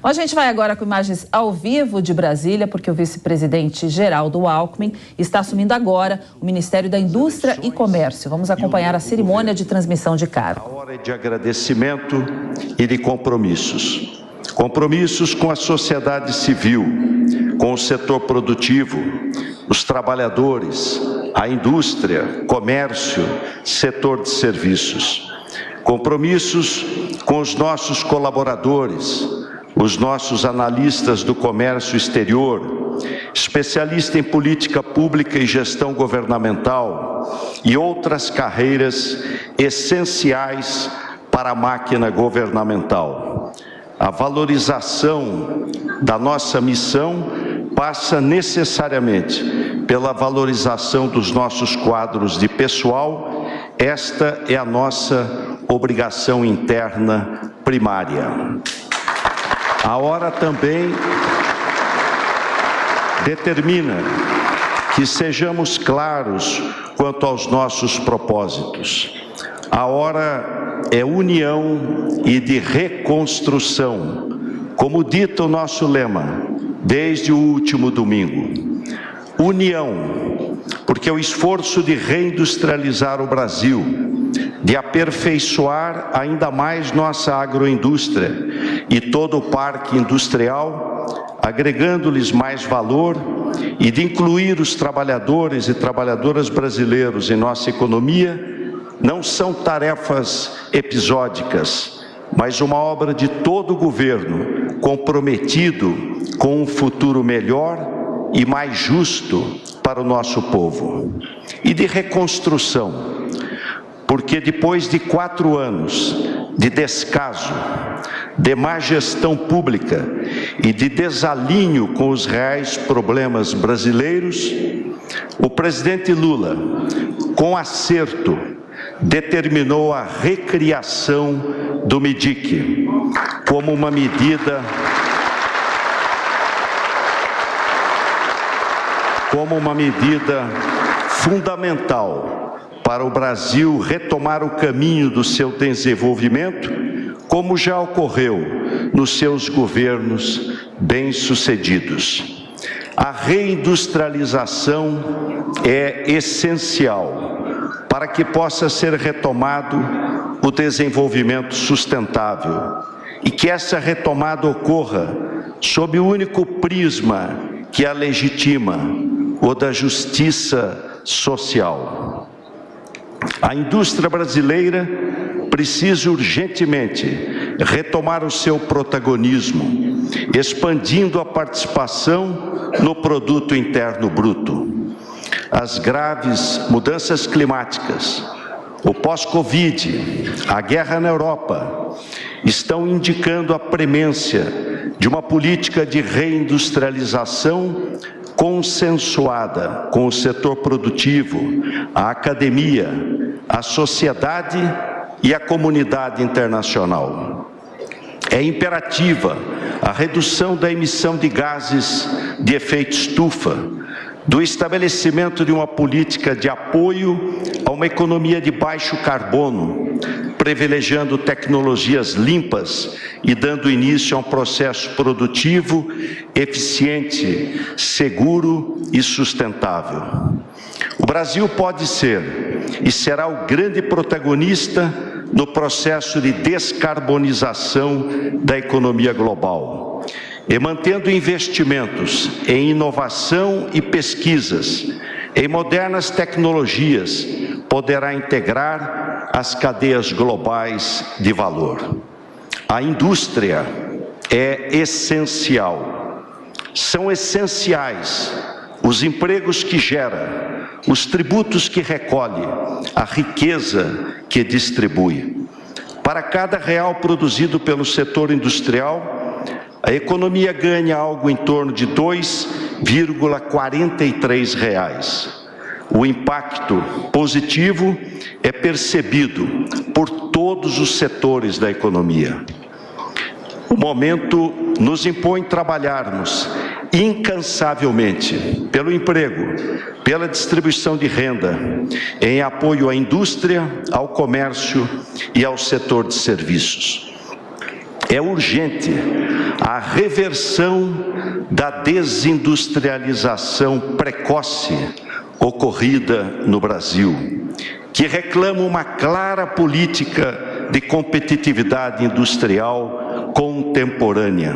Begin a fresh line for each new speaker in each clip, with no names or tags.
Bom, a gente vai agora com imagens ao vivo de Brasília, porque o vice-presidente Geraldo Alckmin está assumindo agora o Ministério da Indústria e Comércio. Vamos acompanhar a cerimônia de transmissão de cargo.
A hora é de agradecimento e de compromissos. Compromissos com a sociedade civil, com o setor produtivo, os trabalhadores, a indústria, comércio, setor de serviços. Compromissos com os nossos colaboradores, os nossos analistas do comércio exterior, especialistas em política pública e gestão governamental e outras carreiras essenciais para a máquina governamental. A valorização da nossa missão passa necessariamente pela valorização dos nossos quadros de pessoal. Esta é a nossa obrigação interna primária. A hora também determina que sejamos claros quanto aos nossos propósitos. A hora é união e de reconstrução, como dita o nosso lema desde o último domingo. União, porque o esforço de reindustrializar o Brasil, de aperfeiçoar ainda mais nossa agroindústria e todo o parque industrial, agregando-lhes mais valor e de incluir os trabalhadores e trabalhadoras brasileiros em nossa economia, não são tarefas episódicas, mas uma obra de todo o governo comprometido com um futuro melhor e mais justo para o nosso povo. E de reconstrução, porque depois de 4 anos de descaso, de má gestão pública e de desalinho com os reais problemas brasileiros, o presidente Lula, com acerto, determinou a recriação do MIDIC como uma medida fundamental para o Brasil retomar o caminho do seu desenvolvimento, como já ocorreu nos seus governos bem-sucedidos. A reindustrialização é essencial para que possa ser retomado o desenvolvimento sustentável e que essa retomada ocorra sob o único prisma que a legitima, o da justiça social. A indústria brasileira precisa urgentemente retomar o seu protagonismo, expandindo a participação no produto interno bruto. As graves mudanças climáticas, o pós-Covid, a guerra na Europa, estão indicando a premência de uma política de reindustrialização consensuada com o setor produtivo, a academia, a sociedade e a comunidade internacional. É imperativa a redução da emissão de gases de efeito estufa, do estabelecimento de uma política de apoio a uma economia de baixo carbono, privilegiando tecnologias limpas e dando início a um processo produtivo, eficiente, seguro e sustentável. O Brasil pode ser e será o grande protagonista no processo de descarbonização da economia global. E mantendo investimentos em inovação e pesquisas, em modernas tecnologias, poderá integrar as cadeias globais de valor. A indústria é essencial. São essenciais os empregos que gera, os tributos que recolhe, a riqueza que distribui. Para cada real produzido pelo setor industrial, a economia ganha algo em torno de R$ 2,43. O impacto positivo é percebido por todos os setores da economia. O momento nos impõe trabalharmos incansavelmente pelo emprego, pela distribuição de renda, em apoio à indústria, ao comércio e ao setor de serviços. É urgente a reversão da desindustrialização precoce ocorrida no Brasil, que reclama uma clara política de competitividade industrial contemporânea.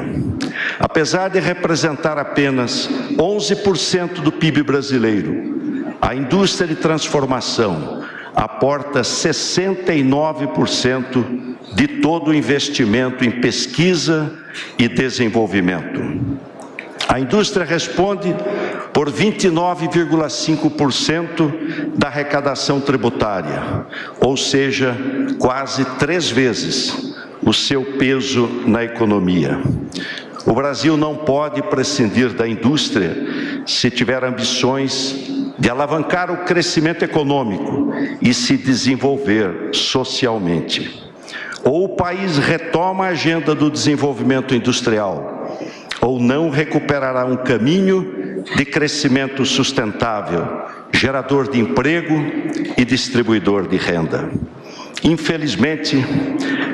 Apesar de representar apenas 11% do PIB brasileiro, a indústria de transformação aporta 69% de todo o investimento em pesquisa e desenvolvimento. A indústria responde por 29,5% da arrecadação tributária, ou seja, quase 3 vezes o seu peso na economia. O Brasil não pode prescindir da indústria se tiver ambições de alavancar o crescimento econômico e se desenvolver socialmente. Ou o país retoma a agenda do desenvolvimento industrial, ou não recuperará um caminho de crescimento sustentável, gerador de emprego e distribuidor de renda. Infelizmente,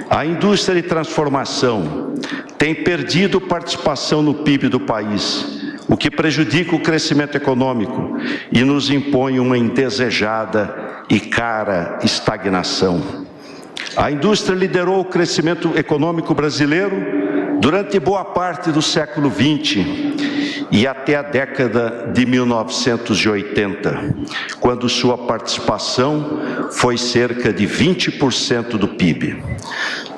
a indústria de transformação tem perdido participação no PIB do país, o que prejudica o crescimento econômico e nos impõe uma indesejada e cara estagnação. A indústria liderou o crescimento econômico brasileiro durante boa parte do século XX e até a década de 1980, quando sua participação foi cerca de 20% do PIB.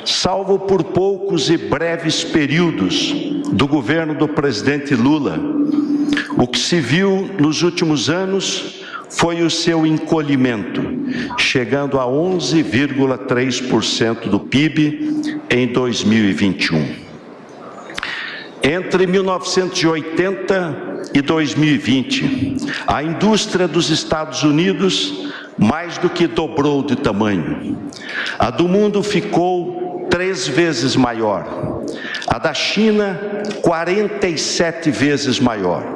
Salvo por poucos e breves períodos do governo do presidente Lula, o que se viu nos últimos anos foi o seu encolhimento, chegando a 11,3% do PIB em 2021. Entre 1980 e 2020, a indústria dos Estados Unidos mais do que dobrou de tamanho. A do mundo ficou 3 vezes maior. A da China, 47 vezes maior.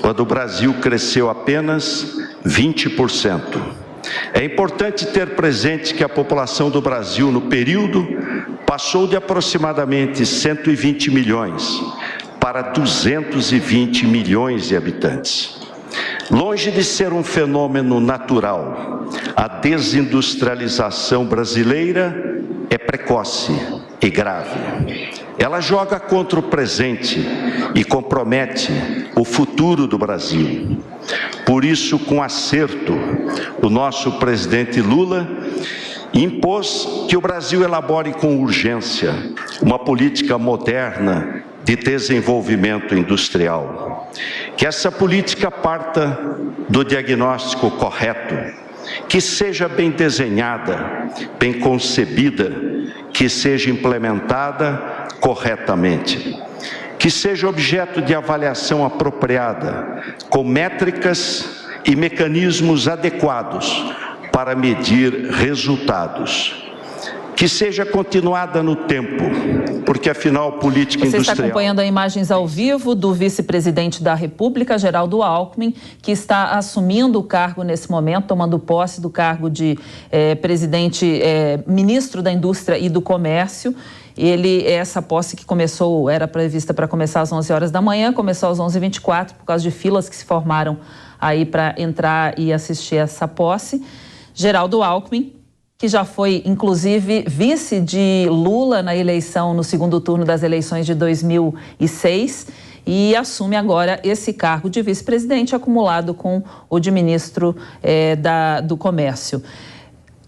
A do Brasil cresceu apenas 20%. É importante ter presente que a população do Brasil, no período, passou de aproximadamente 120 milhões para 220 milhões de habitantes. Longe de ser um fenômeno natural, a desindustrialização brasileira é precoce e grave. Ela joga contra o presente e compromete o futuro do Brasil. Por isso, com acerto, o nosso presidente Lula impôs que o Brasil elabore com urgência uma política moderna de desenvolvimento industrial. Que essa política parta do diagnóstico correto, que seja bem desenhada, bem concebida, que seja implementada corretamente, que seja objeto de avaliação apropriada, com métricas e mecanismos adequados para medir resultados, que seja continuada no tempo, porque afinal política industrial...
Você está acompanhando as imagens ao vivo do vice-presidente da República, Geraldo Alckmin, que está assumindo o cargo nesse momento, tomando posse do cargo de ministro da Indústria e do Comércio. Essa posse que era prevista para começar às 11 horas da manhã, começou às 11h24 por causa de filas que se formaram aí para entrar e assistir essa posse. Geraldo Alckmin, que já foi, inclusive, vice de Lula na eleição, no segundo turno das eleições de 2006, e assume agora esse cargo de vice-presidente acumulado com o de ministro do Comércio.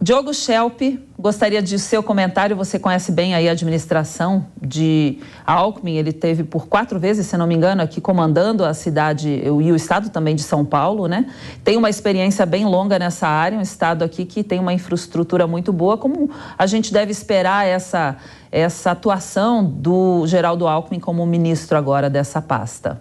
Diogo Schelp, gostaria de seu comentário. Você conhece bem aí a administração de Alckmin. Ele teve por 4 vezes, se não me engano, aqui comandando a cidade e o estado também de São Paulo, né? Tem uma experiência bem longa nessa área, um estado aqui que tem uma infraestrutura muito boa. Como a gente deve esperar essa atuação do Geraldo Alckmin como ministro agora dessa pasta?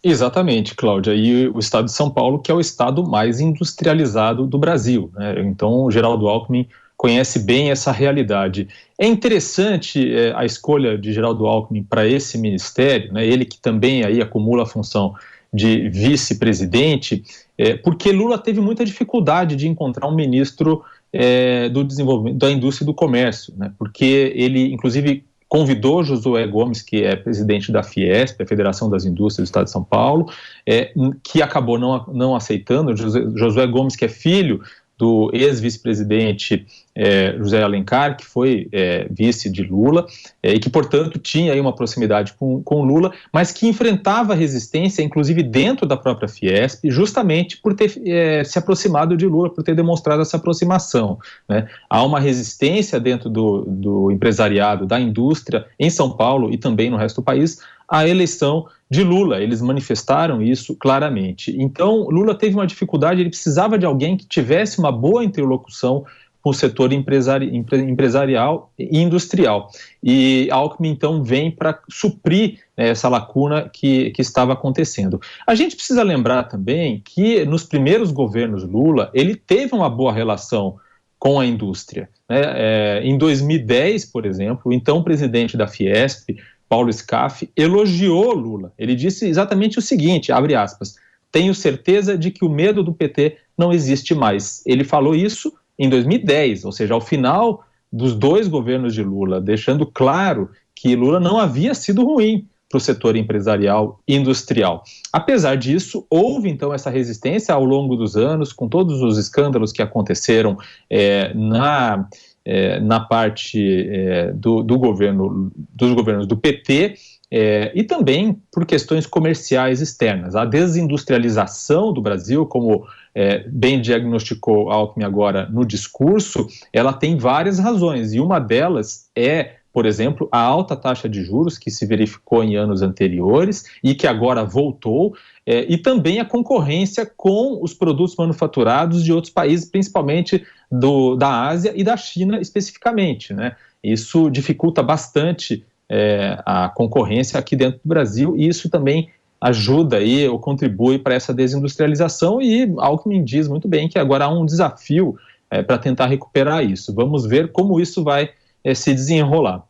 Exatamente, Cláudia, e o estado de São Paulo, que é o estado mais industrializado do Brasil, né? Então, o Geraldo Alckmin conhece bem essa realidade. É interessante a escolha de Geraldo Alckmin para esse ministério, né? Ele que também aí acumula a função de vice-presidente, porque Lula teve muita dificuldade de encontrar um ministro do desenvolvimento, da indústria e do comércio, né? Porque ele, inclusive, convidou Josué Gomes, que é presidente da Fiesp, a Federação das Indústrias do Estado de São Paulo, que acabou não aceitando. Josué Gomes, que é filho do ex-vice-presidente José Alencar, que foi vice de Lula, e que, portanto, tinha aí uma proximidade com Lula, mas que enfrentava resistência, inclusive dentro da própria Fiesp, justamente por ter se aproximado de Lula, por ter demonstrado essa aproximação, né? Há uma resistência dentro do empresariado, da indústria, em São Paulo e também no resto do país, à eleição de Lula. Eles manifestaram isso claramente. Então, Lula teve uma dificuldade, ele precisava de alguém que tivesse uma boa interlocução com o setor empresarial e industrial. E Alckmin, então, vem para suprir essa lacuna que estava acontecendo. A gente precisa lembrar também que, nos primeiros governos Lula, ele teve uma boa relação com a indústria, né? Em 2010, por exemplo, o então presidente da Fiesp, Paulo Scaff, elogiou Lula. Ele disse exatamente o seguinte, abre aspas, tenho certeza de que o medo do PT não existe mais. Ele falou isso em 2010, ou seja, ao final dos 2 governos de Lula, deixando claro que Lula não havia sido ruim para o setor empresarial e industrial. Apesar disso, houve então essa resistência ao longo dos anos, com todos os escândalos que aconteceram na parte dos governos do PT, e também por questões comerciais externas. A desindustrialização do Brasil, como bem diagnosticou Alckmin agora no discurso, ela tem várias razões, e uma delas é, por exemplo, a alta taxa de juros que se verificou em anos anteriores e que agora voltou, e também a concorrência com os produtos manufaturados de outros países, principalmente da Ásia e da China especificamente, né? Isso dificulta bastante a concorrência aqui dentro do Brasil, e isso também ajuda aí ou contribui para essa desindustrialização, e Alckmin diz muito bem que agora há um desafio para tentar recuperar isso. Vamos ver como isso vai se desenrolar.